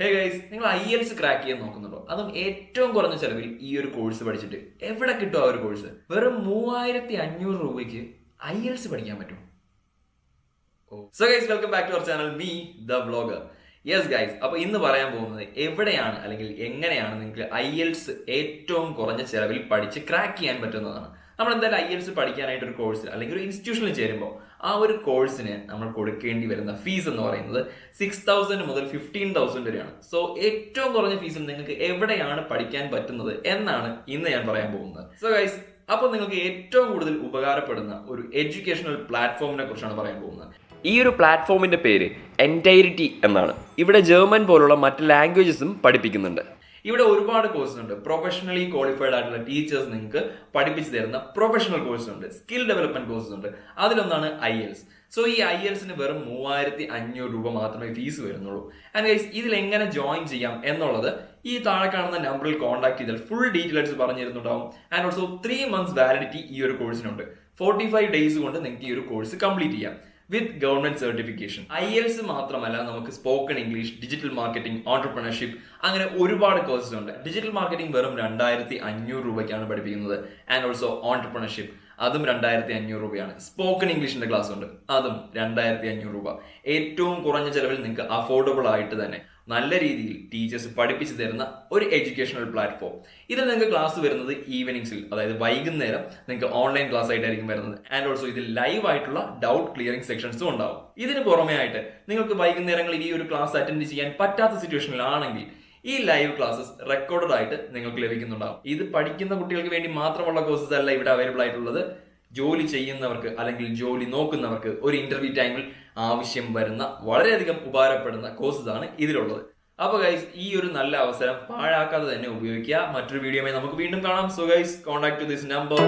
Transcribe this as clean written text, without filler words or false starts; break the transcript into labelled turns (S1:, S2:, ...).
S1: Hey guys, നിങ്ങൾ IELTS crack ചെയ്യാൻ നോക്കുന്നുണ്ടോ? അതും ഏറ്റവും കുറഞ്ഞ ചെലവിൽ ഈ ഒരു കോഴ്സ് പഠിച്ചിട്ട് എവിടെ കിട്ടും ആ ഒരു കോഴ്സ്? വെറും 3500 രൂപയ്ക്ക് IELTS പഠിക്കാൻ പറ്റും. So guys, welcome back to our channel, me the vlogger. Yes guys, അപ്പൊ ഇന്ന് പറയാൻ പോകുന്നത് എവിടെയാണ് അല്ലെങ്കിൽ എങ്ങനെയാണ് നിങ്ങൾക്ക് IELTS ഏറ്റവും കുറഞ്ഞ ചെലവിൽ പഠിച്ച് ക്രാക്ക് ചെയ്യാൻ പറ്റുന്നതാണ്. നമ്മൾ എന്തായാലും IELTS പഠിക്കാനായിട്ട് ഒരു കോഴ്സിൽ അല്ലെങ്കിൽ ഒരു ഇൻസ്റ്റിറ്റ്യൂഷനിൽ ചേരുമ്പോൾ ആ ഒരു കോഴ്സിന് നമ്മൾ കൊടുക്കേണ്ടി വരുന്ന ഫീസ് എന്ന് പറയുന്നത് 6000 മുതൽ 15000 വരെയാണ്. സോ ഏറ്റവും കുറഞ്ഞ ഫീസിൽ നിങ്ങൾക്ക് എവിടെയാണ് പഠിക്കാൻ പറ്റുന്നത് എന്നാണ് ഇന്ന് ഞാൻ പറയാൻ പോകുന്നത്. സോ ഗൈസ്, അപ്പോൾ നിങ്ങൾക്ക് ഏറ്റവും കൂടുതൽ ഉപകാരപ്പെടുന്ന ഒരു എഡ്യൂക്കേഷണൽ പ്ലാറ്റ്ഫോമിനെ കുറിച്ചാണ് പറയാൻ പോകുന്നത്.
S2: ഈ ഒരു പ്ലാറ്റ്ഫോമിന്റെ പേര് എൻറ്റൈറിറ്റി എന്നാണ്. ഇവിടെ ജർമ്മൻ പോലുള്ള മറ്റ് ലാംഗ്വേജസും പഠിപ്പിക്കുന്നുണ്ട്.
S1: ഇവിടെ ഒരുപാട് കോഴ്സ് ഉണ്ട്. പ്രൊഫഷണലി ക്വാളിഫൈഡ് ആയിട്ടുള്ള ടീച്ചേഴ്സ് നിങ്ങൾക്ക് പഠിപ്പിച്ചു തരുന്ന പ്രൊഫഷണൽ കോഴ്സ് ഉണ്ട്, സ്കിൽ ഡെവലപ്മെന്റ് കോഴ്സ് ഉണ്ട്. അതിലൊന്നാണ് IELTS. സോ ഈ IELTSന് വെറും 3500 രൂപ മാത്രമേ ഫീസ് വരുന്നുള്ളൂ. ആൻഡ് ഗൈസ്, ഇതിൽ എങ്ങനെ ജോയിൻ ചെയ്യാം എന്നുള്ളത് ഈ താഴെ കാണുന്ന നമ്പറിൽ കോൺടാക്ട് ചെയ്താൽ ഫുൾ ഡീറ്റെയിൽസ് പറഞ്ഞു തരുന്നുണ്ടാവും. ആൻഡ് ഓൾസോ 3 months വാലിഡിറ്റി ഈ ഒരു കോഴ്സിനുണ്ട്. 45 ഡേയ്സ് കൊണ്ട് നിങ്ങൾക്ക് ഈ ഒരു കോഴ്സ് കംപ്ലീറ്റ് ചെയ്യാം വിത്ത് ഗവൺമെന്റ് സർട്ടിഫിക്കേഷൻ. IELTS മാത്രമല്ല, നമുക്ക് spoken English, digital marketing, entrepreneurship, അങ്ങനെ ഒരുപാട് കോഴ്സസ് ഉണ്ട്. ഡിജിറ്റൽ മാർക്കറ്റിംഗ് വെറും 2500 രൂപയ്ക്കാണ് പഠിപ്പിക്കുന്നത്. ആൻഡ് ഓൾസോ ഓൺടർപ്രണർഷിപ്പ് അതും 2500 രൂപയാണ്. സ്പോക്കൺ ഇംഗ്ലീഷിന്റെ ക്ലാസ് ഉണ്ട്, അതും 2500 രൂപ. ഏറ്റവും കുറഞ്ഞ ചെലവിൽ നിങ്ങൾക്ക് അഫോർഡബിൾ ആയിട്ട് തന്നെ നല്ല രീതിയിൽ ടീച്ചേഴ്സ് പഠിപ്പിച്ചു തരുന്ന ഒരു എഡ്യൂക്കേഷണൽ പ്ലാറ്റ്ഫോം. ഇതിൽ നിങ്ങൾക്ക് ക്ലാസ് വരുന്നത് ഈവനിങ്സിൽ, അതായത് വൈകുന്നേരം നിങ്ങൾക്ക് ഓൺലൈൻ ക്ലാസ് ആയിട്ടായിരിക്കും വരുന്നത്. ആൻഡ് ഓൾസോ ഇതിൽ ലൈവ് ആയിട്ടുള്ള ഡൗട്ട് ക്ലിയറിംഗ് സെക്ഷൻസും ഉണ്ടാവും. ഇതിന് പുറമെ ആയിട്ട് നിങ്ങൾക്ക് വൈകുന്നേരങ്ങളിൽ ഈ ഒരു ക്ലാസ് അറ്റൻഡ് ചെയ്യാൻ പറ്റാത്ത സിറ്റുവേഷനിലാണെങ്കിൽ ഈ ലൈവ് ക്ലാസ്സസ് റെക്കോർഡഡ് ആയിട്ട് നിങ്ങൾക്ക് ലഭിക്കുന്നുണ്ടാവും. ഇത് പഠിക്കുന്ന കുട്ടികൾക്ക് വേണ്ടി മാത്രമുള്ള കോഴ്സസ് അല്ല ഇവിടെ അവൈലബിൾ ആയിട്ടുള്ളത്. ജോലി ചെയ്യുന്നവർക്ക് അല്ലെങ്കിൽ ജോലി നോക്കുന്നവർക്ക് ഒരു ഇന്റർവ്യൂ ടൈമിൽ ആവശ്യം വരുന്ന വളരെയധികം ഉപകാരപ്പെടുന്ന കോഴ്സസ് ആണ് ഇതിലുള്ളത്. അപ്പൊ ഗൈസ്, ഈ ഒരു നല്ല അവസരം പാഴാക്കാതെ തന്നെ ഉപയോഗിക്കുക. മറ്റൊരു വീഡിയോയുമായി നമുക്ക് വീണ്ടും കാണാം. So guys, contact to this number.